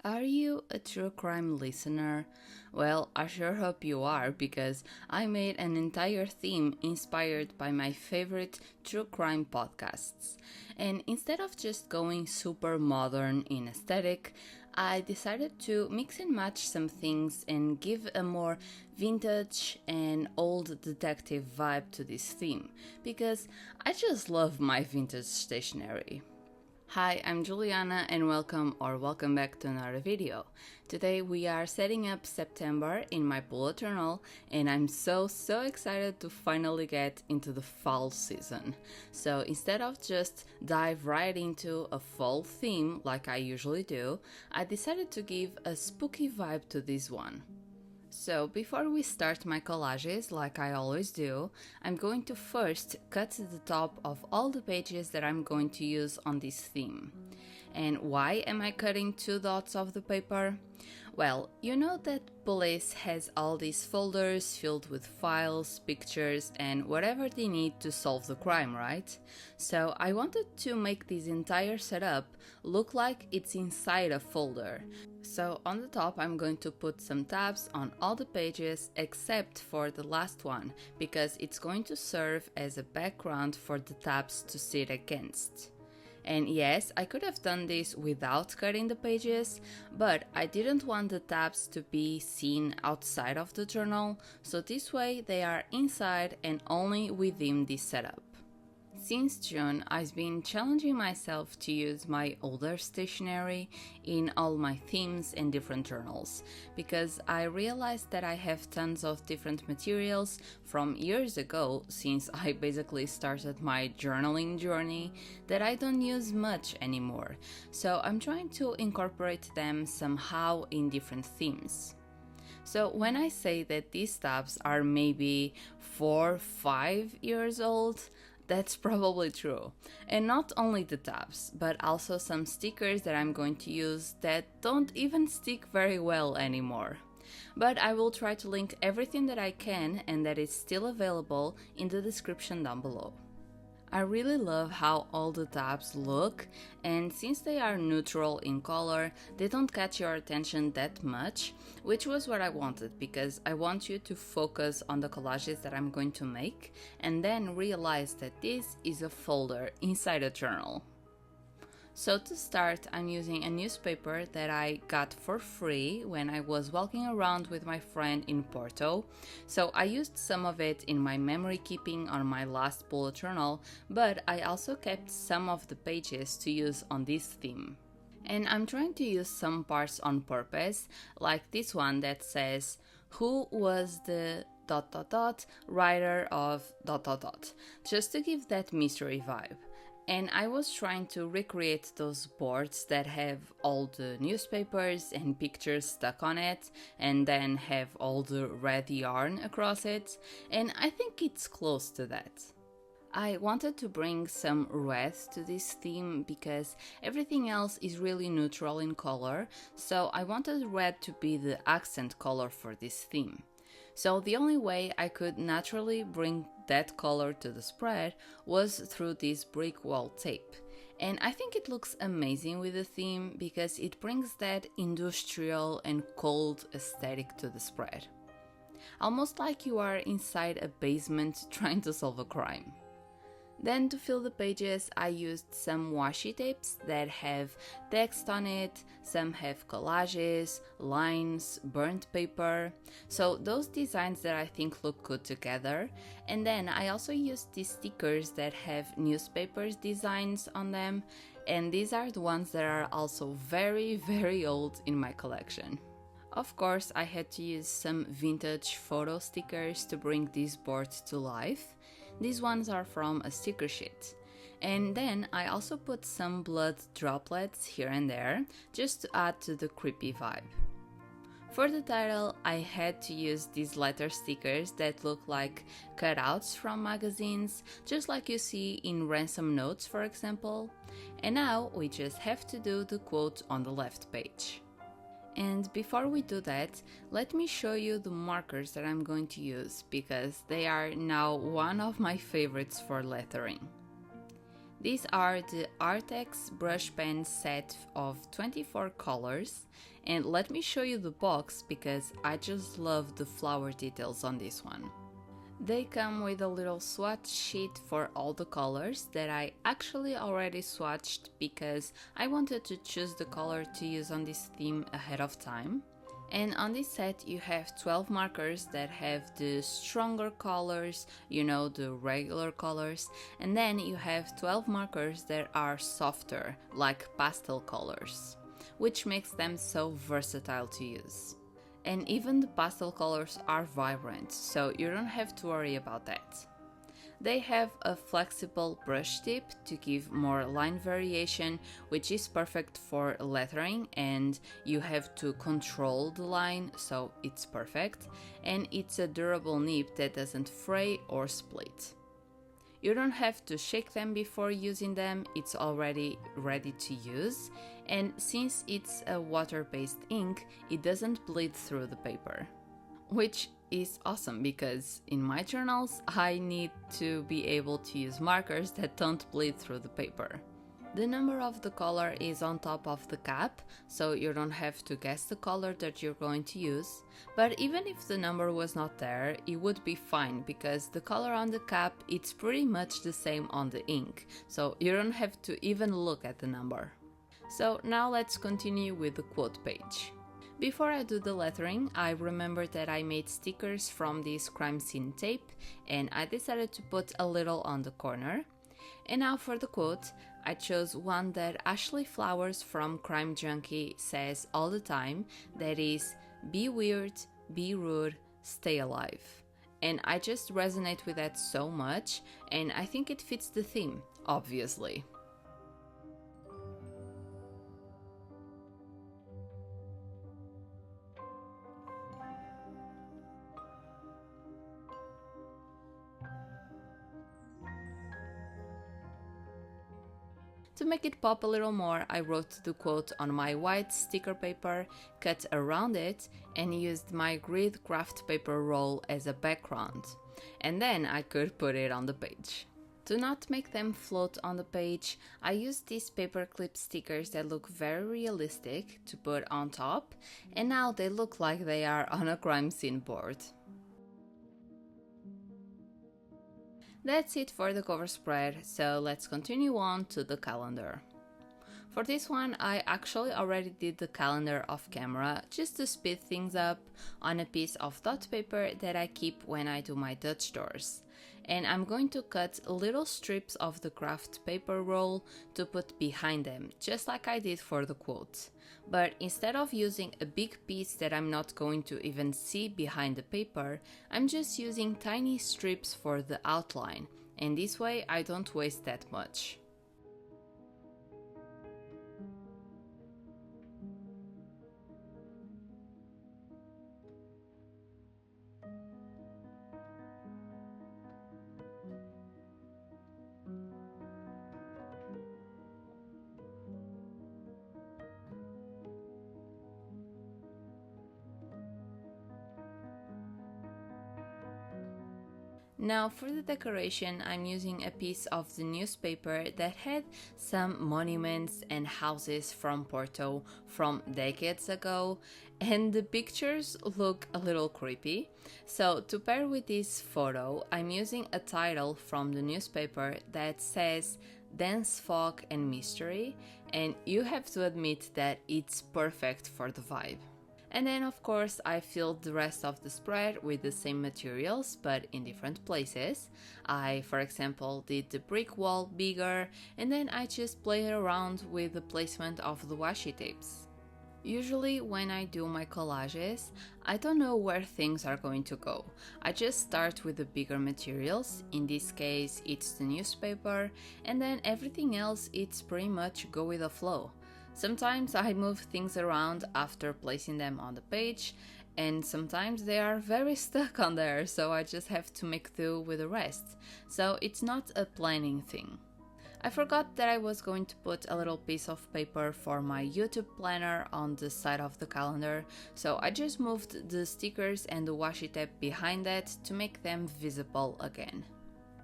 Are you a true crime listener? Well, I sure hope you are because I made an entire theme inspired by my favorite true crime podcasts. And instead of just going super modern in aesthetic, I decided to mix and match some things and give a more vintage and old detective vibe to this theme because I just love my vintage stationery. Hi, I'm Juliana and welcome back to another video. Today we are setting up September in my bullet journal and I'm so excited to finally get into the fall season. So instead of just dive right into a fall theme like I usually do, I decided to give a spooky vibe to this one. So before we start my collages, like I always do, I'm going to first cut the top of all the pages that I'm going to use on this theme. And why am I cutting 2 dots of the paper? Well, you know that police has all these folders filled with files, pictures, and whatever they need to solve the crime, right? So I wanted to make this entire setup look like it's inside a folder. So on the top I'm going to put some tabs on all the pages except for the last one, because it's going to serve as a background for the tabs to sit against. And yes, I could have done this without cutting the pages, but I didn't want the tabs to be seen outside of the journal, so this way they are inside and only within this setup. Since June, I've been challenging myself to use my older stationery in all my themes and different journals, because I realized that I have tons of different materials from years ago, since I basically started my journaling journey, that I don't use much anymore, so I'm trying to incorporate them somehow in different themes. So when I say that these tabs are maybe 4-5 years old, that's probably true. And not only the tabs, but also some stickers that I'm going to use that don't even stick very well anymore. But I will try to link everything that I can and that is still available in the description down below. I really love how all the tabs look, and since they are neutral in color, they don't catch your attention that much, which was what I wanted, because I want you to focus on the collages that I'm going to make and then realize that this is a folder inside a journal. So to start, I'm using a newspaper that I got for free when I was walking around with my friend in Porto. So I used some of it in my memory keeping on my last bullet journal, but I also kept some of the pages to use on this theme. And I'm trying to use some parts on purpose, like this one that says, "Who was the ... writer of ... just to give that mystery vibe. And I was trying to recreate those boards that have all the newspapers and pictures stuck on it and then have all the red yarn across it, and I think it's close to that. I wanted to bring some red to this theme because everything else is really neutral in color, so I wanted red to be the accent color for this theme. So the only way I could naturally bring that color to the spread was through this brick wall tape. And I think it looks amazing with the theme because it brings that industrial and cold aesthetic to the spread. Almost like you are inside a basement trying to solve a crime. Then to fill the pages, I used some washi tapes that have text on it, some have collages, lines, burnt paper, so those designs that I think look good together. And then I also used these stickers that have newspapers designs on them, and these are the ones that are also very old in my collection. Of course, I had to use some vintage photo stickers to bring this board to life. These ones are from a sticker sheet. And then I also put some blood droplets here and there, just to add to the creepy vibe. For the title, I had to use these letter stickers that look like cutouts from magazines, just like you see in Ransom Notes, for example. And now we just have to do the quote on the left page. And before we do that, let me show you the markers that I'm going to use because they are now one of my favorites for lettering. These are the Arrtx brush pen set of 24 colors, and let me show you the box because I just love the flower details on this one. They come with a little swatch sheet for all the colors that I actually already swatched because I wanted to choose the color to use on this theme ahead of time. And on this set you have 12 markers that have the stronger colors, you know, the regular colors, and then you have 12 markers that are softer, like pastel colors, which makes them so versatile to use. And even the pastel colors are vibrant, so you don't have to worry about that. They have a flexible brush tip to give more line variation, which is perfect for lettering, and you have to control the line, so it's perfect. And it's a durable nib that doesn't fray or split. You don't have to shake them before using them, it's already ready to use, and since it's a water-based ink, it doesn't bleed through the paper. Which is awesome because in my journals I need to be able to use markers that don't bleed through the paper. The number of the color is on top of the cap, so you don't have to guess the color that you're going to use, but even if the number was not there, it would be fine because the color on the cap, it's pretty much the same on the ink, so you don't have to even look at the number. So now let's continue with the quote page. Before I do the lettering, I remembered that I made stickers from this crime scene tape, and I decided to put a little on the corner. And now for the quote, I chose one that Ashley Flowers from Crime Junkie says all the time, that is, be weird, be rude, stay alive. And I just resonate with that so much, and I think it fits the theme, obviously. To make it pop a little more, I wrote the quote on my white sticker paper, cut around it, and used my grid craft paper roll as a background. And then I could put it on the page. To not make them float on the page, I used these paperclip stickers that look very realistic to put on top, and now they look like they are on a crime scene board. That's it for the cover spread, so let's continue on to the calendar. For this one, I actually already did the calendar off camera just to speed things up on a piece of dot paper that I keep when I do my Dutch doors. And I'm going to cut little strips of the craft paper roll to put behind them, just like I did for the quote. But instead of using a big piece that I'm not going to even see behind the paper, I'm just using tiny strips for the outline, and this way I don't waste that much. Now for the decoration, I'm using a piece of the newspaper that had some monuments and houses from Porto from decades ago, and the pictures look a little creepy. So to pair with this photo, I'm using a title from the newspaper that says Dance, Fog and Mystery, and you have to admit that it's perfect for the vibe. And then of course I filled the rest of the spread with the same materials but in different places. I, for example, did the brick wall bigger, and then I just played around with the placement of the washi tapes. Usually when I do my collages, I don't know where things are going to go. I just start with the bigger materials, in this case it's the newspaper, and then everything else it's pretty much go with the flow. Sometimes I move things around after placing them on the page, and sometimes they are very stuck on there, so I just have to make do with the rest. So it's not a planning thing. I forgot that I was going to put a little piece of paper for my YouTube planner on the side of the calendar, so I just moved the stickers and the washi tape behind that to make them visible again.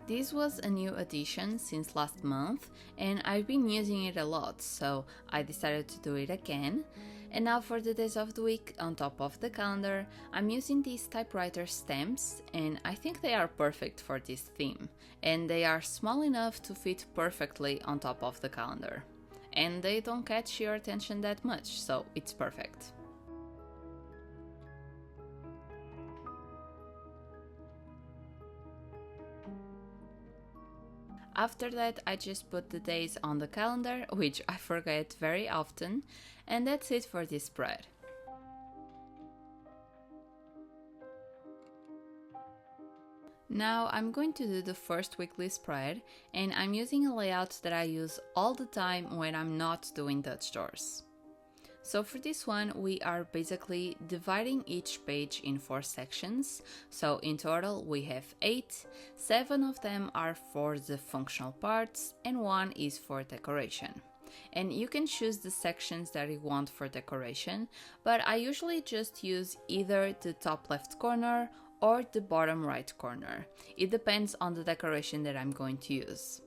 This was a new addition since last month and I've been using it a lot, so I decided to do it again. And now for the days of the week, on top of the calendar, I'm using these typewriter stamps and I think they are perfect for this theme. And they are small enough to fit perfectly on top of the calendar. And they don't catch your attention that much, so it's perfect. After that, I just put the days on the calendar, which I forget very often, and that's it for this spread. Now I'm going to do the first weekly spread, and I'm using a layout that I use all the time when I'm not doing Dutch doors. So for this one, we are basically dividing each page in 4 sections. So in total we have 8, 7 of them are for the functional parts and 1 is for decoration. And you can choose the sections that you want for decoration, but I usually just use either the top left corner or the bottom right corner. It depends on the decoration that I'm going to use.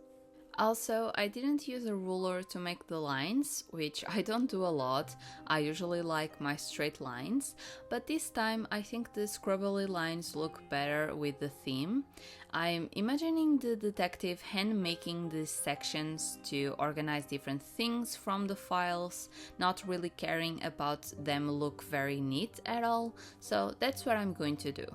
Also, I didn't use a ruler to make the lines, which I don't do a lot. I usually like my straight lines, but this time I think the scrubbly lines look better with the theme. I'm imagining the detective hand making these sections to organize different things from the files, not really caring about them look very neat at all, so that's what I'm going to do.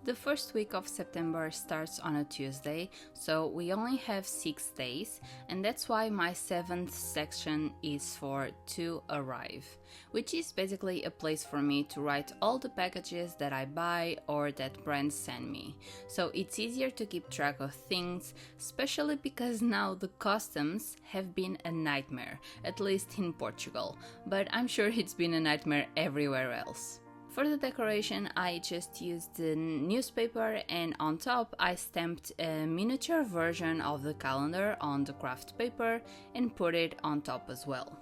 The first week of September starts on a Tuesday, so we only have 6 days, and that's why my 7th section is for To Arrive, which is basically a place for me to write all the packages that I buy or that brands send me. So it's easier to keep track of things, especially because now the customs have been a nightmare, at least in Portugal, but I'm sure it's been a nightmare everywhere else. For the decoration, I just used the newspaper and on top I stamped a miniature version of the calendar on the craft paper and put it on top as well.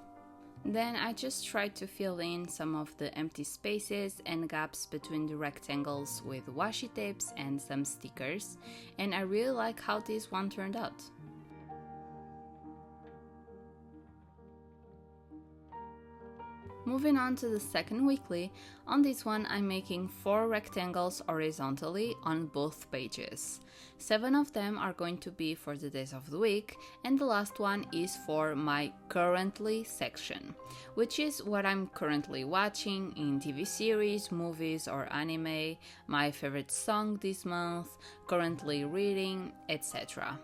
Then I just tried to fill in some of the empty spaces and gaps between the rectangles with washi tapes and some stickers, and I really like how this one turned out. Moving on to the second weekly, on this one I'm making 4 rectangles horizontally on both pages. 7 of them are going to be for the days of the week, and the last one is for my currently section, which is what I'm currently watching in TV series, movies or anime, my favorite song this month, currently reading, etc.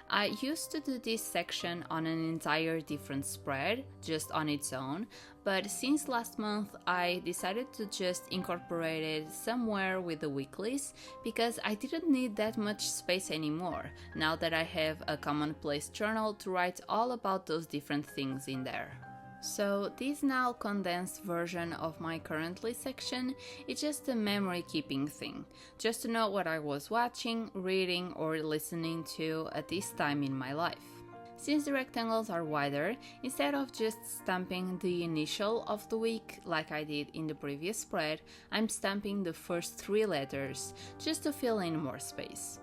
I used to do this section on an entire different spread, just on its own, but since last month I decided to just incorporate it somewhere with the weeklies because I didn't need that much space anymore, now that I have a commonplace journal to write all about those different things in there. So this now condensed version of my currently section is just a memory keeping thing, just to know what I was watching, reading or listening to at this time in my life. Since the rectangles are wider, instead of just stamping the initial of the week like I did in the previous spread, I'm stamping the first 3 letters just to fill in more space.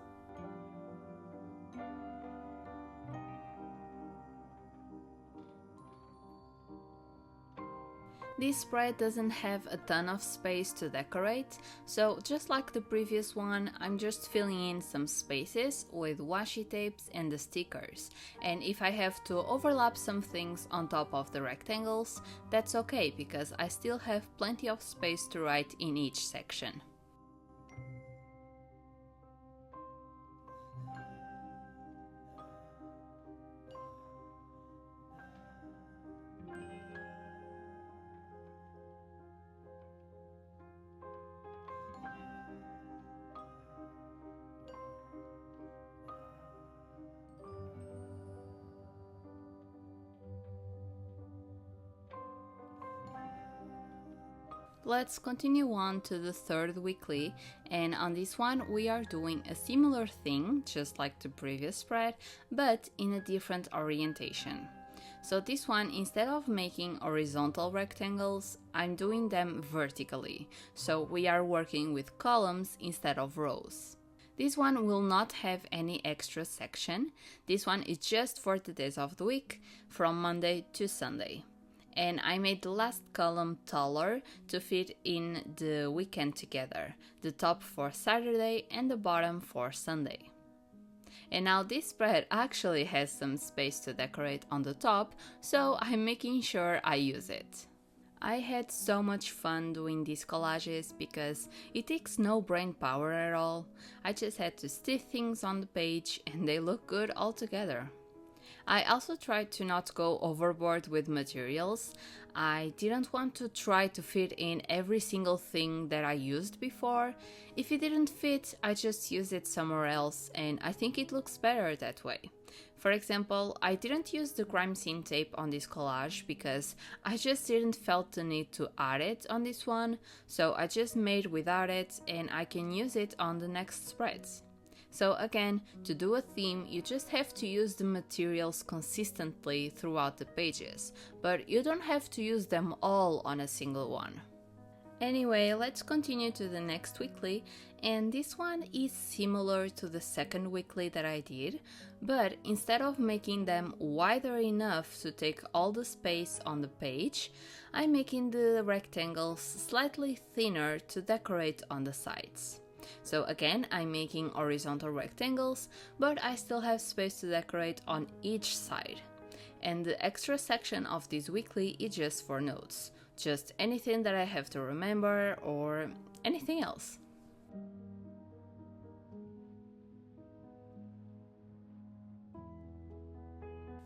This spread doesn't have a ton of space to decorate, so just like the previous one, I'm just filling in some spaces with washi tapes and the stickers, and if I have to overlap some things on top of the rectangles, that's okay because I still have plenty of space to write in each section. Let's continue on to the third weekly, and on this one we are doing a similar thing, just like the previous spread, but in a different orientation. So this one, instead of making horizontal rectangles, I'm doing them vertically, so we are working with columns instead of rows. This one will not have any extra section. This one is just for the days of the week, from Monday to Sunday. And I made the last column taller to fit in the weekend together, the top for Saturday and the bottom for Sunday. And now this spread actually has some space to decorate on the top, so I'm making sure I use it. I had so much fun doing these collages because it takes no brain power at all. I just had to stick things on the page and they look good all together. I also tried to not go overboard with materials. I didn't want to try to fit in every single thing that I used before. If it didn't fit, I just used it somewhere else, and I think it looks better that way. For example, I didn't use the crime scene tape on this collage because I just didn't felt the need to add it on this one, so I just made without it and I can use it on the next spreads. So again, to do a theme, you just have to use the materials consistently throughout the pages, but you don't have to use them all on a single one. Anyway, let's continue to the next weekly, and this one is similar to the second weekly that I did, but instead of making them wider enough to take all the space on the page, I'm making the rectangles slightly thinner to decorate on the sides. So again, I'm making horizontal rectangles, but I still have space to decorate on each side. And the extra section of this weekly is just for notes. Just anything that I have to remember or anything else.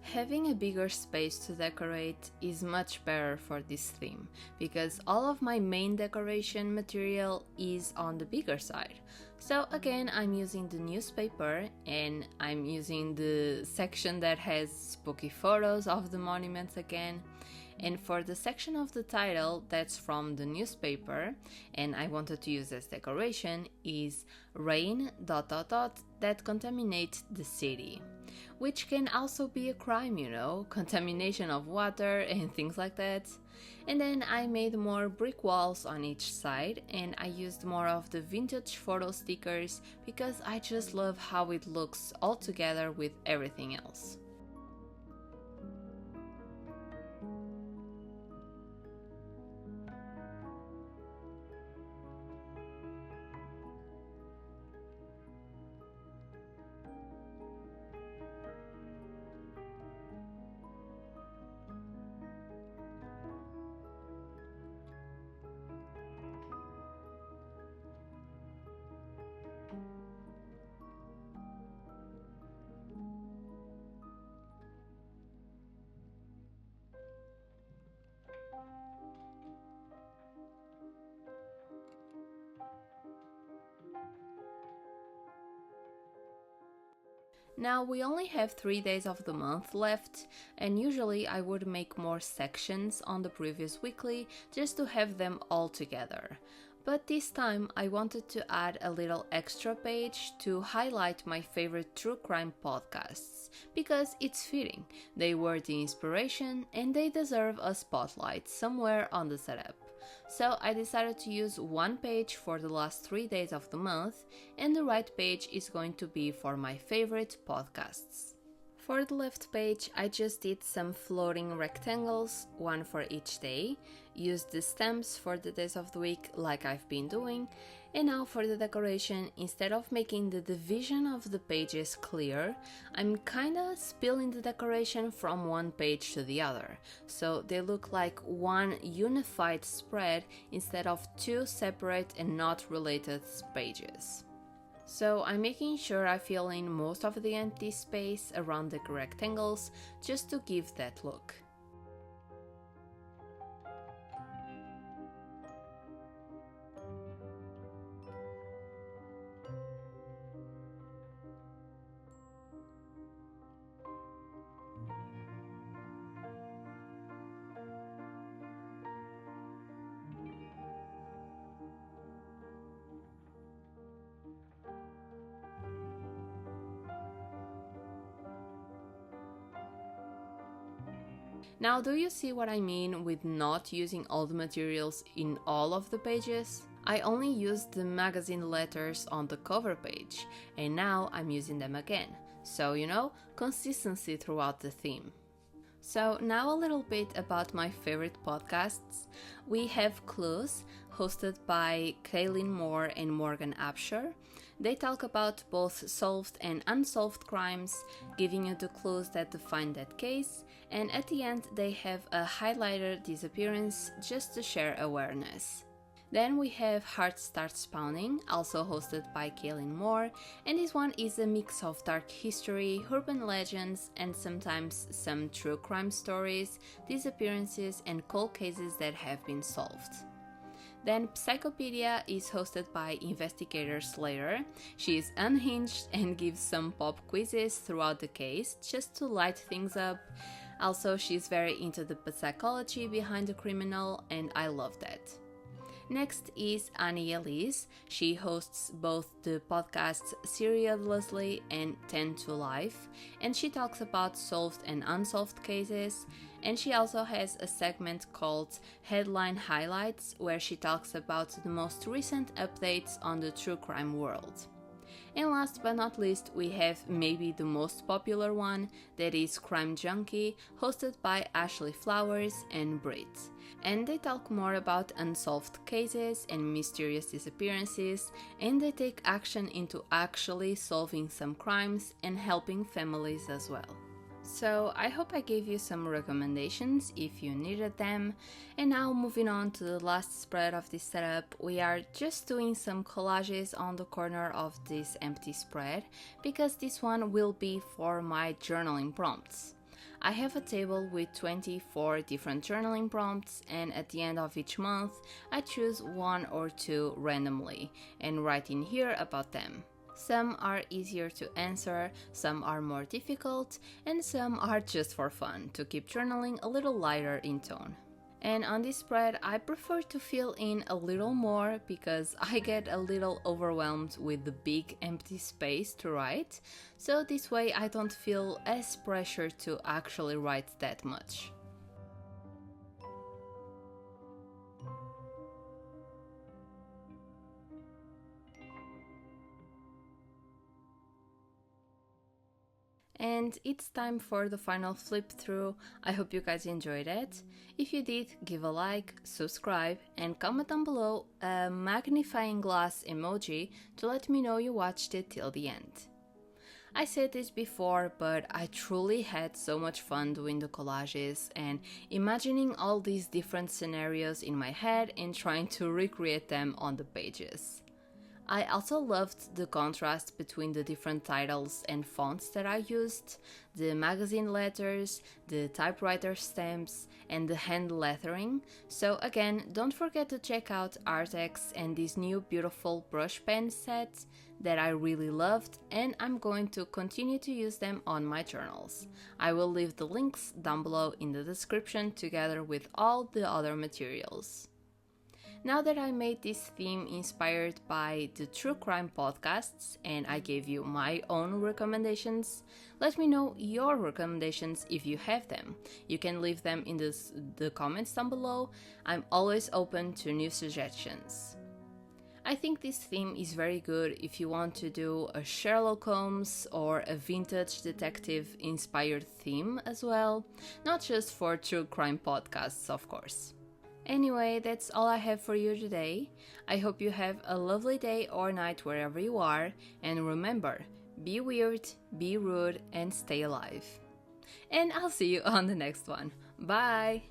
Having a bigger space to decorate is much better for this theme, because all of my main decoration material is on the bigger side. So again, I'm using the newspaper and I'm using the section that has spooky photos of the monuments again. And for the section of the title that's from the newspaper and I wanted to use as decoration is rain ... that contaminates the city. Which can also be a crime, you know, contamination of water and things like that. And then I made more brick walls on each side and I used more of the vintage photo stickers because I just love how it looks all together with everything else. Now we only have 3 days of the month left, and usually I would make more sections on the previous weekly just to have them all together. But this time I wanted to add a little extra page to highlight my favorite true crime podcasts, because it's fitting. They were the inspiration and they deserve a spotlight somewhere on the setup. So I decided to use one page for the last 3 days of the month, and the right page is going to be for my favorite podcasts. For the left page, I just did some floating rectangles, one for each day, used the stamps for the days of the week like I've been doing, and now for the decoration, instead of making the division of the pages clear, I'm kinda spilling the decoration from one page to the other, so they look like one unified spread instead of two separate and not related pages. So I'm making sure I fill in most of the empty space around the rectangles just to give that look. Now, do you see what I mean with not using all the materials in all of the pages? I only used the magazine letters on the cover page, and now I'm using them again. So, consistency throughout the theme. So now a little bit about my favorite podcasts. We have Clues, hosted by Kaylin Moore and Morgan Absher. They talk about both solved and unsolved crimes, giving you the clues that define that case, and at the end they have a highlighter disappearance just to share awareness. Then we have Heart Starts Pounding, also hosted by Kaylin Moore, and this one is a mix of dark history, urban legends, and sometimes some true crime stories, disappearances, and cold cases that have been solved. Then Psychopedia is hosted by investigator Slater. She is unhinged and gives some pop quizzes throughout the case just to light things up. Also, she's very into the psychology behind the criminal, and I love that. Next is Annie Elise. She hosts both the podcasts Seriously and 10 to Life, and she talks about solved and unsolved cases. And she also has a segment called Headline Highlights, where she talks about the most recent updates on the true crime world. And last but not least, we have maybe the most popular one, that is Crime Junkie, hosted by Ashley Flowers and Brit. And they talk more about unsolved cases and mysterious disappearances, and they take action into actually solving some crimes and helping families as well. So I hope I gave you some recommendations if you needed them. And now moving on to the last spread of this setup, we are just doing some collages on the corner of this empty spread, because this one will be for my journaling prompts. I have a table with 24 different journaling prompts, and at the end of each month I choose one or two randomly and write in here about them. Some are easier to answer, some are more difficult, and some are just for fun, to keep journaling a little lighter in tone. And on this spread, I prefer to fill in a little more because I get a little overwhelmed with the big empty space to write, so this way I don't feel as pressured to actually write that much. And it's time for the final flip through. I hope you guys enjoyed it. If you did, give a like, subscribe, and comment down below a magnifying glass emoji to let me know you watched it till the end. I said this before, but I truly had so much fun doing the collages and imagining all these different scenarios in my head and trying to recreate them on the pages. I also loved the contrast between the different titles and fonts that I used, the magazine letters, the typewriter stamps, and the hand lettering. So again, don't forget to check out Arrtx and this new beautiful brush pen set that I really loved, and I'm going to continue to use them on my journals. I will leave the links down below in the description together with all the other materials. Now that I made this theme inspired by the true crime podcasts and I gave you my own recommendations, let me know your recommendations if you have them. You can leave them in the comments down below. I'm always open to new suggestions. I think this theme is very good if you want to do a Sherlock Holmes or a vintage detective inspired theme as well, not just for true crime podcasts, of course. Anyway, that's all I have for you today. I hope you have a lovely day or night wherever you are, and remember, be weird, be rude, and stay alive. And I'll see you on the next one. Bye!